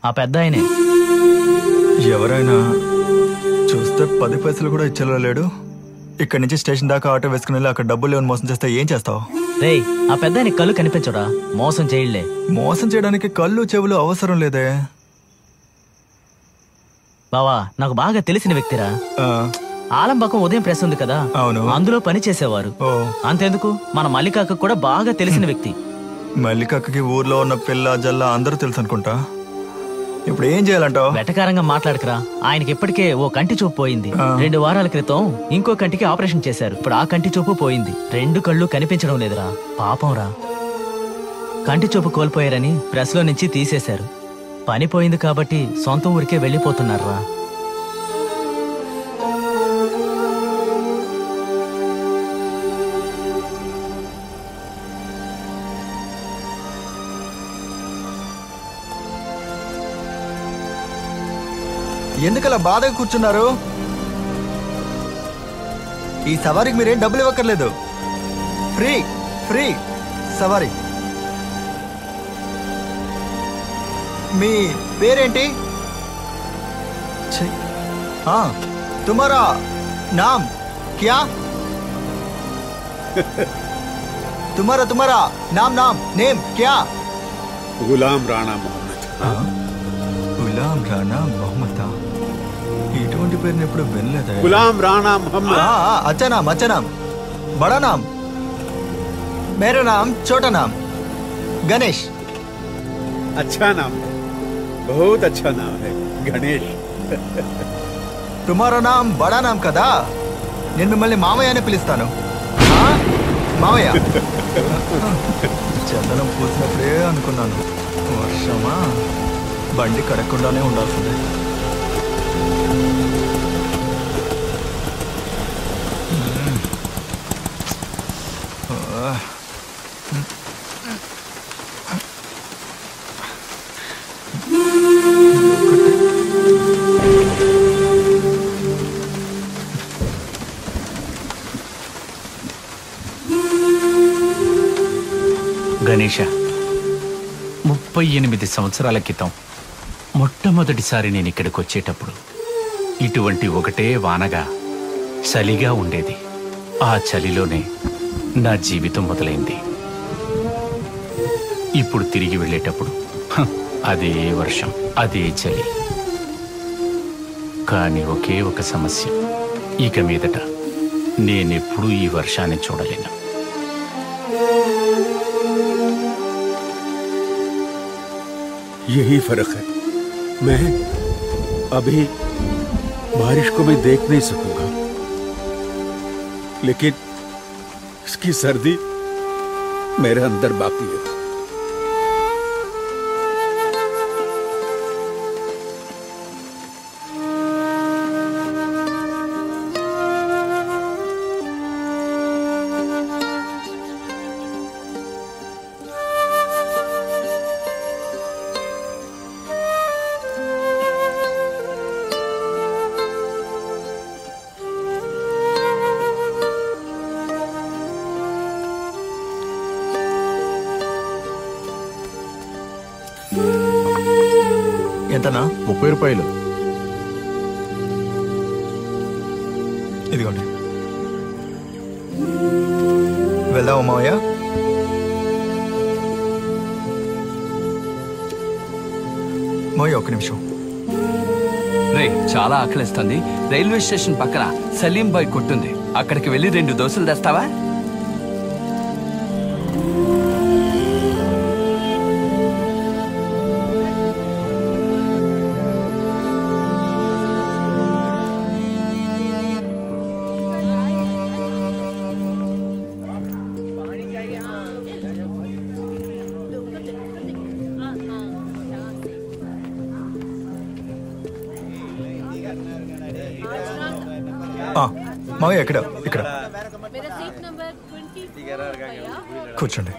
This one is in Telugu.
ఆ పెద్ద ఆయనే. ఎవరైనా చూస్తే 10 పైసలు కూడా ఇచ్చేలా లేడు. ఇక్కడి నుంచి స్టేషన్ దాకా ఆటో వేసుకుని వెళ్ళి అక్కడ డబ్బులు లేవని మోసం చేస్తే ఏం చేస్తావు? రేయ్, ఆ పెద్ద ఆయన కళ్ళు కనిపించడా? మోసం చేయలే. మోసం చేయడానికి కళ్ళు చెవులు అవసరం లేదే బావా, నాకు బాగా తెలిసిన వ్యక్తిరా. ఆలంబకం ఉదయం ప్రెస్ ఉంది కదా, అవును, అందులో పని చేసేవారు. అంతెందుకు, మన మల్లికాకు కూడా బాగా తెలిసిన వ్యక్తి. మల్లికక్కకి ఊర్లో ఉన్న పిల్ల జల్ల అందరూ తెలుసు అనుకుంటా. ఇప్పుడు ఏం చేయాలంటావు? వెటకారంగా మాట్లాడకరా. ఆయనకి ఇప్పటికే ఓ కంటి చూపు పోయింది. 2 వారాల క్రితం ఇంకో కంటికి ఆపరేషన్ చేశారు. ఇప్పుడు ఆ కంటి చూపు పోయింది. 2 కళ్ళు కనిపించడం లేదురా. పాపం రా. కంటి చూపు కోల్పోయారని ప్రెస్ లో నుంచి తీసేశారు. పని పోయింది కాబట్టి సొంత ఊరికే వెళ్ళిపోతున్నారా. ఎందుకలా బాధగా కూర్చున్నారు? ఈ సవారికి మీరేం డబ్బులు ఇవ్వక్కర్లేదు. ఫ్రీ ఫ్రీ సవారీ. మీ పేరేంటి? తుమారా నామ్ క్యా? తుమారా నామ్ నేమ్ క్యా? గులాం రాణా మొహమ్మద్. గులాం రాణా మొహమ్మద్. ఇటువంటి పేరుని ఎప్పుడు వినలేదా? గులాం రాణా మొహమ్మద్. अच्छा नाम बड़ा नाम. मेरा नाम छोटा नाम गणेश. अच्छा नाम है, बहुत अच्छा नाम है गणेश. तुम्हारा नाम बड़ा नाम కదా. నేను మిమ్మల్ని మామయ్య అని పిలుస్తాను. మామయ్య. చందనం పూసినప్పుడే అనుకున్నాను వర్షమా బండి కడగకుండానే ఉండాల్సిందే. గణేష, 38 సంవత్సరాల క్రితం మొట్టమొదటిసారి నేను ఇక్కడికి వచ్చేటప్పుడు ఇటువంటి ఒకటే వానగా చలిగా ఉండేది. ఆ చలిలోనే నా జీవితం మొదలైంది. ఇప్పుడు తిరిగి వెళ్ళేటప్పుడు అదే వర్షం, అదే చలి. కానీ ఒకే ఒక సమస్య, ఇక మీదట నేనెప్పుడూ ఈ వర్షాన్ని చూడలేను. यही फर्क है. मैं अभी बारिश को मैं देख नहीं सकूंगा, लेकिन इसकी सर्दी मेरे अंदर बाकी है. ఎంతనా? 30 రూపాయలు. ఇదిగోండి. వెళ్దామా మావయ్య? మావయ్య ఒక్క నిమిషం. రే, చాలా ఆకలిస్తుంది. రైల్వే స్టేషన్ పక్కన సలీం బాయ్ కొట్టుంది, అక్కడికి వెళ్ళి 2 దోశలు తెస్తావా? మావయ్య ఇక్కడ ఇక్కడ కూర్చోండి.